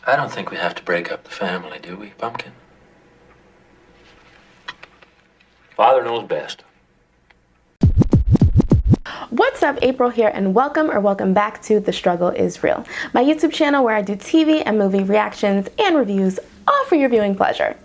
I don't think we have to break up the family, do we, Pumpkin? Father knows best. What's up, April here, and welcome back to The Struggle is Real, my YouTube channel where I do TV and movie reactions and reviews, all for your viewing pleasure.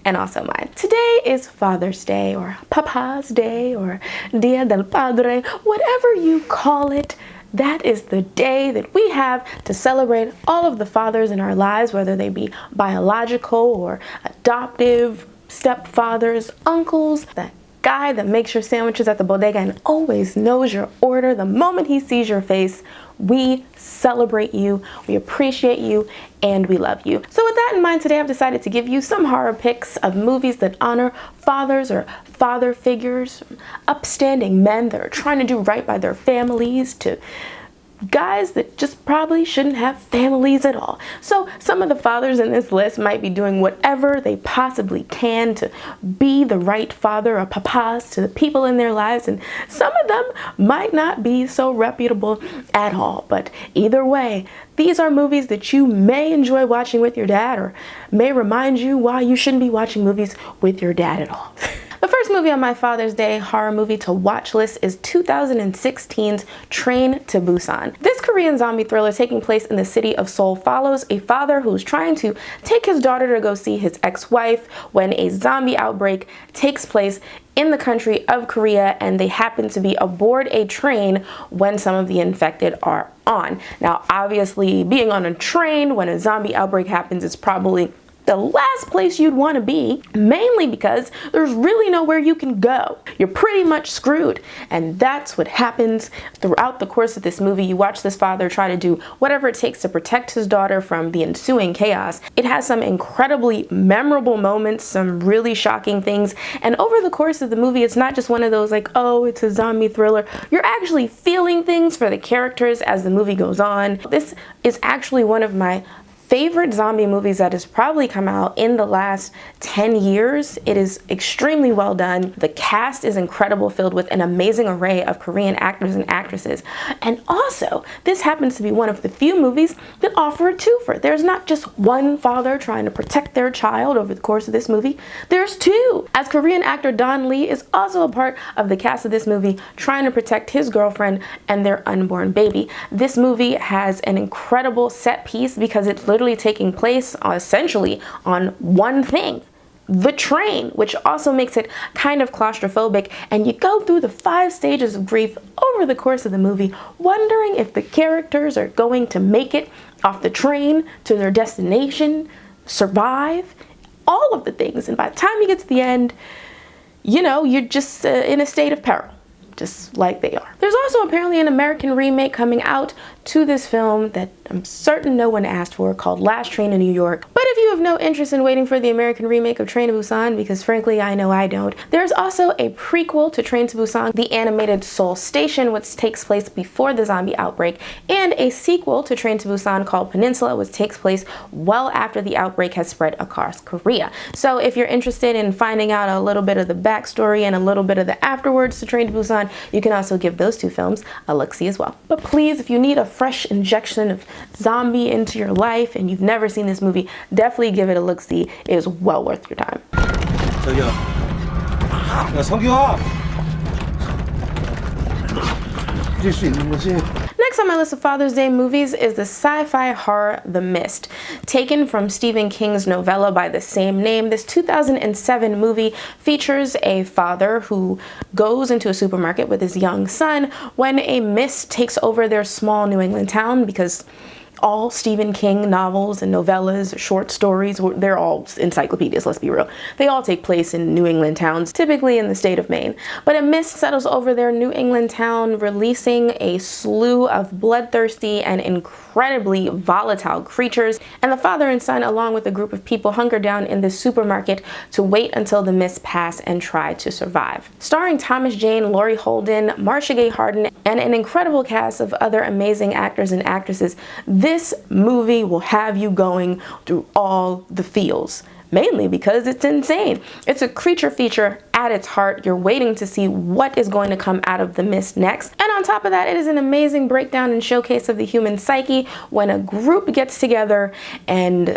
And also mine. Today is Father's Day, or Papa's Day, or Dia del Padre, whatever you call it. That is the day that we have to celebrate all of the fathers in our lives, whether they be biological or adoptive, stepfathers, uncles, that guy that makes your sandwiches at the bodega and always knows your order the moment he sees your face. We celebrate you, we appreciate you, and we love you. So with that in mind, today I've decided to give you some horror picks of movies that honor fathers or father figures, upstanding men that are trying to do right by their families, to guys that just probably shouldn't have families at all. So some of the fathers in this list might be doing whatever they possibly can to be the right father or papas to the people in their lives, and some of them might not be so reputable at all. But either way, these are movies that you may enjoy watching with your dad, or may remind you why you shouldn't be watching movies with your dad at all. The first movie on my Father's Day horror movie to watch list is 2016's Train to Busan. This Korean zombie thriller taking place in the city of Seoul follows a father who's trying to take his daughter to go see his ex-wife when a zombie outbreak takes place in the country of Korea, and they happen to be aboard a train when some of the infected are on. Now, obviously, being on a train when a zombie outbreak happens is probably the last place you'd want to be, mainly because there's really nowhere you can go. You're pretty much screwed, and that's what happens throughout the course of this movie. You watch this father try to do whatever it takes to protect his daughter from the ensuing chaos. It has some incredibly memorable moments, some really shocking things, and over the course of the movie, it's not just one of those like, oh, it's a zombie thriller. You're actually feeling things for the characters as the movie goes on. This is actually one of my favorite zombie movies that has probably come out in the last 10 years. It is extremely well done. The cast is incredible, filled with an amazing array of Korean actors and actresses. And also, this happens to be one of the few movies that offer a twofer. There's not just one father trying to protect their child over the course of this movie. There's two, as Korean actor Don Lee is also a part of the cast of this movie, trying to protect his girlfriend and their unborn baby. This movie has an incredible set piece because it's literally taking place essentially on one thing, the train, which also makes it kind of claustrophobic, and you go through the 5 stages of grief over the course of the movie, wondering if the characters are going to make it off the train to their destination, survive, all of the things. And by the time you get to the end, you know, you're just in a state of peril, just like they are. There's also apparently an American remake coming out to this film that I'm certain no one asked for, called Last Train to New York. But if you have no interest in waiting for the American remake of Train to Busan, because frankly I know I don't, there's also a prequel to Train to Busan, the animated Seoul Station, which takes place before the zombie outbreak, and a sequel to Train to Busan called Peninsula, which takes place well after the outbreak has spread across Korea. So if you're interested in finding out a little bit of the backstory and a little bit of the afterwards to Train to Busan, you can also give those two films a look-see as well. But please, if you need a fresh injection of zombie into your life and you've never seen this movie, definitely give it a look-see. It is well worth your time. 저기요. 야, 성규야. 잊을 수 있는 거지? Next on my list of Father's Day movies is the sci-fi horror The Mist. Taken from Stephen King's novella by the same name, this 2007 movie features a father who goes into a supermarket with his young son when a mist takes over their small New England town, because all Stephen King novels and novellas, short stories, they're all encyclopedias, let's be real. They all take place in New England towns, typically in the state of Maine. But a mist settles over their New England town, releasing a slew of bloodthirsty and incredibly volatile creatures. And the father and son, along with a group of people, hunker down in this supermarket to wait until the mists pass and try to survive. Starring Thomas Jane, Laurie Holden, Marcia Gay Harden, and an incredible cast of other amazing actors and actresses, this movie will have you going through all the feels. mainly because it's insane. It's a creature feature at its heart. You're waiting to see what is going to come out of the mist next. And on top of that, it is an amazing breakdown and showcase of the human psyche when a group gets together and,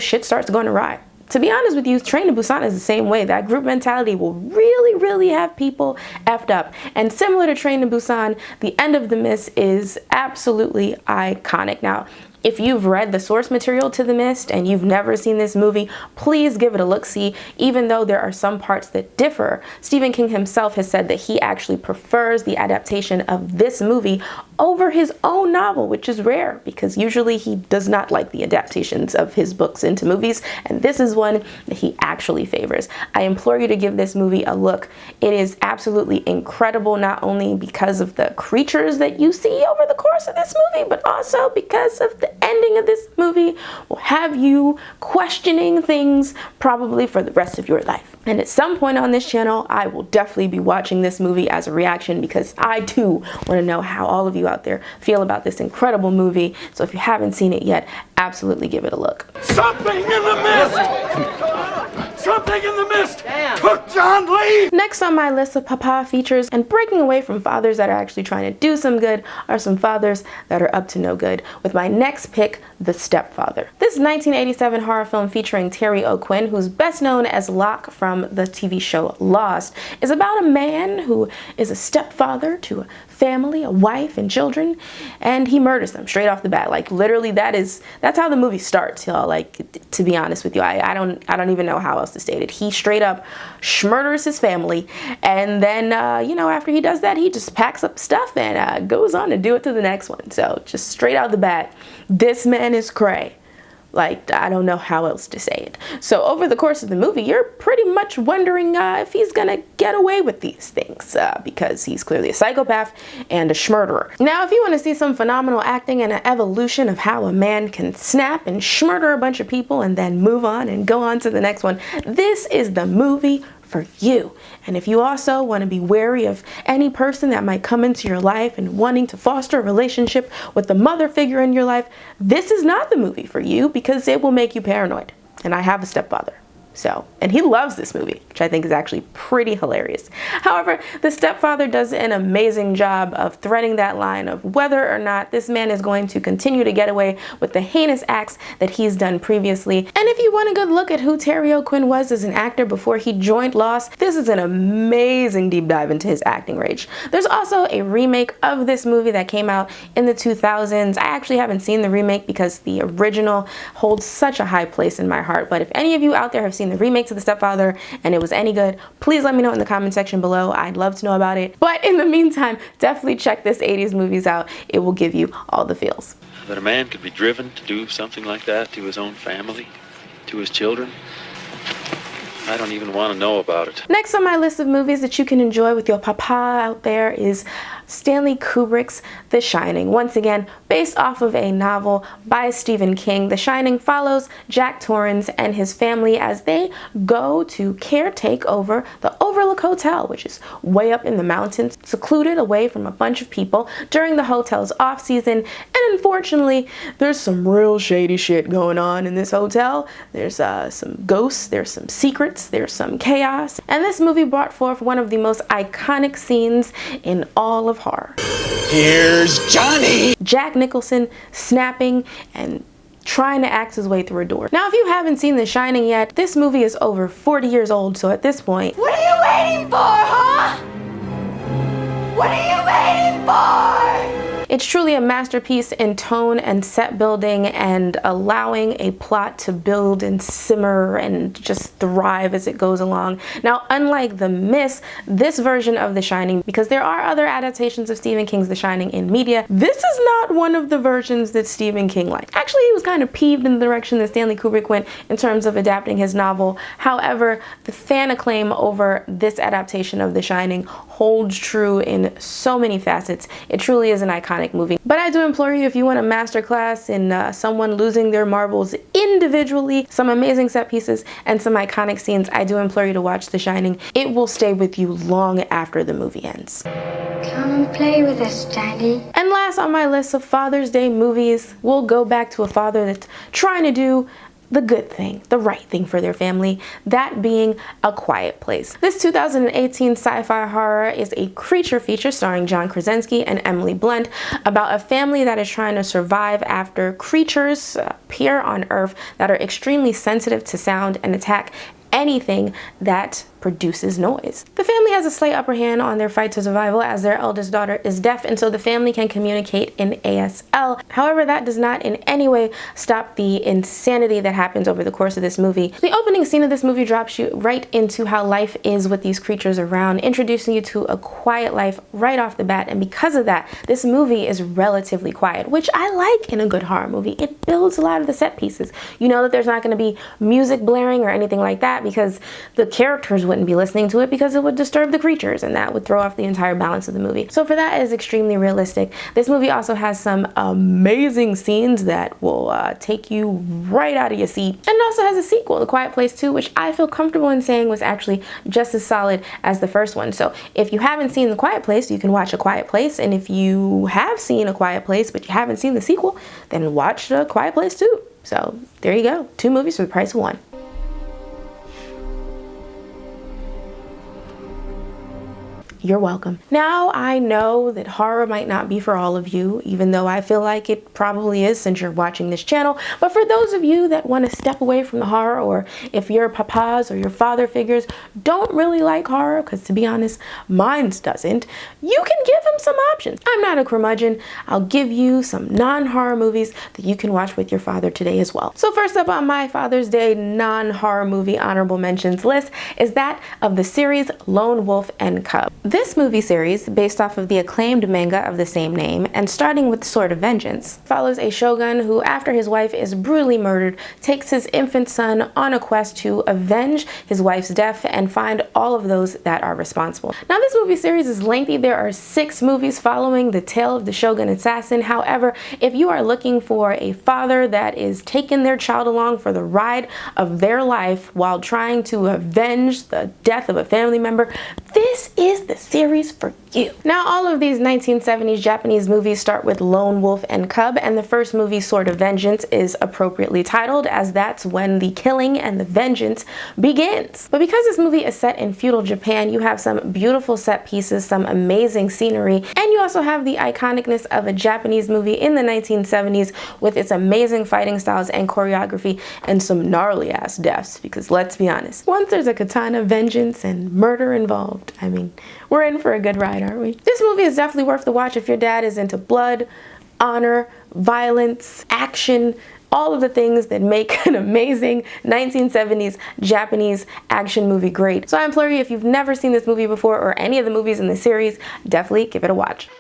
shit starts going awry. To be honest with you, Train to Busan is the same way. That group mentality will really have people effed up. And similar to Train to Busan, the end of The Mist is absolutely iconic. Now, if you've read the source material to The Mist and you've never seen this movie, please give it a look-see. Even though there are some parts that differ, Stephen King himself has said that he actually prefers the adaptation of this movie over his own novel, which is rare because usually he does not like the adaptations of his books into movies, and this is one that he actually favors. I implore you to give this movie a look. It is absolutely incredible, not only because of the creatures that you see over the course of this movie, but also because of the ending of this movie will have you questioning things probably for the rest of your life. And at some point on this channel, I will definitely be watching this movie as a reaction because I too want to know how all of you out there feel about this incredible movie. So if you haven't seen it yet, absolutely give it a look. Something in the mist! Something in the mist! Cook John Lee! Next on my list of papa features, and breaking away from fathers that are actually trying to do some good, are some fathers that are up to no good, with my next pick, The Stepfather. This 1987 horror film featuring Terry O'Quinn, who's best known as Locke from the TV show Lost, is about a man who is a stepfather to a family, a wife and children, and he murders them straight off the bat. Like literally that's how the movie starts, y'all. Like, to be honest with you, I don't even know how else to state it. He straight up murders his family, and then after he does that, he just packs up stuff and goes on to do it to the next one. So just straight out the bat, this man is cray. Like, I don't know how else to say it. So over the course of the movie, you're pretty much wondering if he's gonna get away with these things because he's clearly a psychopath and a schmurderer. Now, if you want to see some phenomenal acting and an evolution of how a man can snap and schmurder a bunch of people and then move on and go on to the next one, this is the movie for you. And if you also want to be wary of any person that might come into your life and wanting to foster a relationship with the mother figure in your life, this is not the movie for you because it will make you paranoid. And I have a stepfather. And he loves this movie, which I think is actually pretty hilarious. However, The Stepfather does an amazing job of threading that line of whether or not this man is going to continue to get away with the heinous acts that he's done previously. And if you want a good look at who Terry O'Quinn was as an actor before he joined Lost, this is an amazing deep dive into his acting range. There's also a remake of this movie that came out in the 2000s. I actually haven't seen the remake because the original holds such a high place in my heart, but if any of you out there have seen the remake to The Stepfather and it was any good, please let me know in the comment section below. I'd love to know about it. But in the meantime, definitely check this 80s movies out. It will give you all the feels. That a man could be driven to do something like that to his own family, to his children. I don't even want to know about it. Next on my list of movies that you can enjoy with your papa out there is Stanley Kubrick's The Shining. Once again, based off of a novel by Stephen King, The Shining follows Jack Torrance and his family as they go to caretake over the Overlook Hotel, which is way up in the mountains, secluded away from a bunch of people during the hotel's off season. And unfortunately, there's some real shady shit going on in this hotel. There's some ghosts, there's some secrets, there's some chaos. And this movie brought forth one of the most iconic scenes in all of horror. Here's Johnny! Jack Nicholson snapping and trying to axe his way through a door. Now, if you haven't seen The Shining yet, this movie is over 40 years old, so at this point, what are you waiting for, huh? What are you waiting for? it's truly a masterpiece in tone and set building and allowing a plot to build and simmer and just thrive as it goes along. Now, unlike The Mist, this version of The Shining, because there are other adaptations of Stephen King's The Shining in media, this is not one of the versions that Stephen King liked. Actually, he was kind of peeved in the direction that Stanley Kubrick went in terms of adapting his novel. However, the fan acclaim over this adaptation of The Shining holds true in so many facets. It truly is an iconic movie. But I do implore you, if you want a masterclass in someone losing their marbles individually, some amazing set pieces, and some iconic scenes, I do implore you to watch The Shining. It will stay with you long after the movie ends. Come and play with us, Daddy. And last on my list of Father's Day movies, we'll go back to a father that's trying to do the good thing, the right thing for their family, that being A Quiet Place. This 2018 sci-fi horror is a creature feature starring John Krasinski and Emily Blunt about a family that is trying to survive after creatures appear on Earth that are extremely sensitive to sound and attack anything that produces noise. The family has a slight upper hand on their fight to survival as their eldest daughter is deaf, and so the family can communicate in ASL. However, that does not in any way stop the insanity that happens over the course of this movie. The opening scene of this movie drops you right into how life is with these creatures around, introducing you to a quiet life right off the bat, and because of that, this movie is relatively quiet, which I like in a good horror movie. It builds a lot of the set pieces. You know that there's not going to be music blaring or anything like that because the characters wouldn't be listening to it because it would disturb the creatures and that would throw off the entire balance of the movie. So for that, it is extremely realistic. This movie also has some amazing scenes that will take you right out of your seat. And it also has a sequel, The Quiet Place 2, which I feel comfortable in saying was actually just as solid as the first one. So if you haven't seen The Quiet Place, you can watch A Quiet Place. And if you have seen A Quiet Place, but you haven't seen the sequel, then watch The Quiet Place 2. So there you go. 2 movies for the price of 1. You're welcome. Now I know that horror might not be for all of you, even though I feel like it probably is since you're watching this channel. But for those of you that want to step away from the horror, or if your papas or your father figures don't really like horror, because to be honest, mine doesn't, you can give them some options. I'm not a curmudgeon. I'll give you some non-horror movies that you can watch with your father today as well. So first up on my Father's Day non-horror movie honorable mentions list is that of the series Lone Wolf and Cub. This movie series, based off of the acclaimed manga of the same name, and starting with Sword of Vengeance, follows a shogun who, after his wife is brutally murdered, takes his infant son on a quest to avenge his wife's death and find all of those that are responsible. Now, this movie series is lengthy. There are 6 movies following the tale of the shogun assassin. However, if you are looking for a father that is taking their child along for the ride of their life while trying to avenge the death of a family member, this is the series for you. Now, all of these 1970s Japanese movies start with Lone Wolf and Cub, and the first movie, Sword of Vengeance, is appropriately titled, as that's when the killing and the vengeance begins. But because this movie is set in feudal Japan, you have some beautiful set pieces, some amazing scenery, and you also have the iconicness of a Japanese movie in the 1970s with its amazing fighting styles and choreography and some gnarly ass deaths, because let's be honest, once there's a katana, vengeance, and murder involved, I mean, we're in for a good ride, aren't we? This movie is definitely worth the watch if your dad is into blood, honor, violence, action, all of the things that make an amazing 1970s Japanese action movie great. So I implore you, if you've never seen this movie before or any of the movies in the series, definitely give it a watch.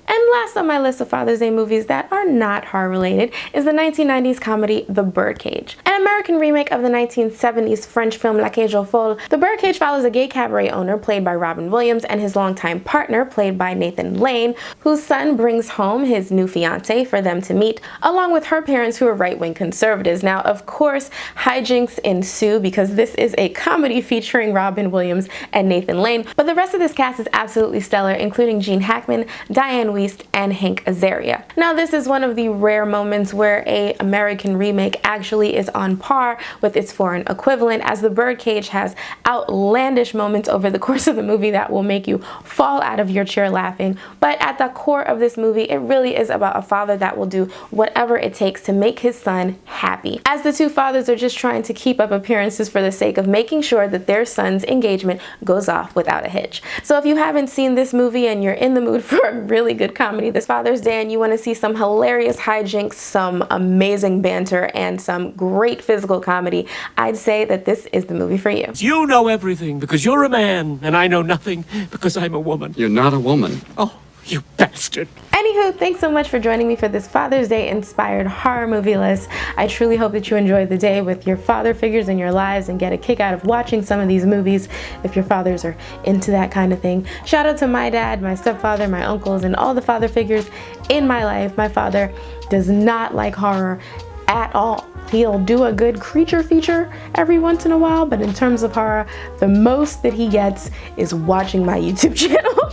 And last on my list of Father's Day movies that are not horror related is the 1990s comedy The Birdcage. An American remake of the 1970s French film La Cage aux Folles, The Birdcage follows a gay cabaret owner played by Robin Williams and his longtime partner played by Nathan Lane, whose son brings home his new fiancée for them to meet, along with her parents who are right-wing conservatives. Now, of course, hijinks ensue because this is a comedy featuring Robin Williams and Nathan Lane, but the rest of this cast is absolutely stellar, including Gene Hackman, Diane Wiest, and Hank Azaria. Now, this is one of the rare moments where an American remake actually is on par with its foreign equivalent, as The Birdcage has outlandish moments over the course of the movie that will make you fall out of your chair laughing. But at the core of this movie, it really is about a father that will do whatever it takes to make his son happy, as the two fathers are just trying to keep up appearances for the sake of making sure that their son's engagement goes off without a hitch. So if you haven't seen this movie and you're in the mood for a really good comedy this Father's Day and you want to see some hilarious hijinks, some amazing banter, and some great physical comedy, I'd say that this is the movie for you. You know everything because you're a man, and I know nothing because I'm a woman. You're not a woman. Oh, you bastard. Anywho, thanks so much for joining me for this Father's Day inspired horror movie list. I truly hope that you enjoyed the day with your father figures in your lives and get a kick out of watching some of these movies if your fathers are into that kind of thing. Shout out to my dad, my stepfather, my uncles, and all the father figures in my life. My father does not like horror at all. He'll do a good creature feature every once in a while, but in terms of horror, the most that he gets is watching my YouTube channel.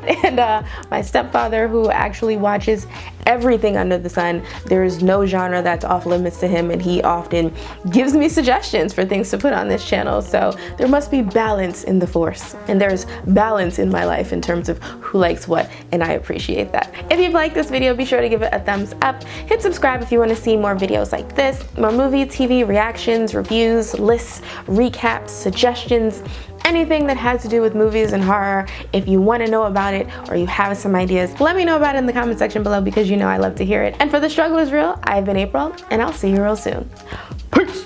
And my stepfather, who actually watches everything under the sun. There is no genre that's off limits to him, and he often gives me suggestions for things to put on this channel. So there must be balance in the force, and there's balance in my life in terms of who likes what, and I appreciate that. If you've liked this video, be sure to give it a thumbs up. Hit subscribe if you want to see more videos like this, more movie, TV reactions, reviews, lists, recaps, suggestions, anything that has to do with movies and horror. If you want to know about it or you have some ideas, let me know about it in the comment section below, because you know I love to hear it. And for The Struggle Is Real, I've been April, and I'll see you real soon. Peace!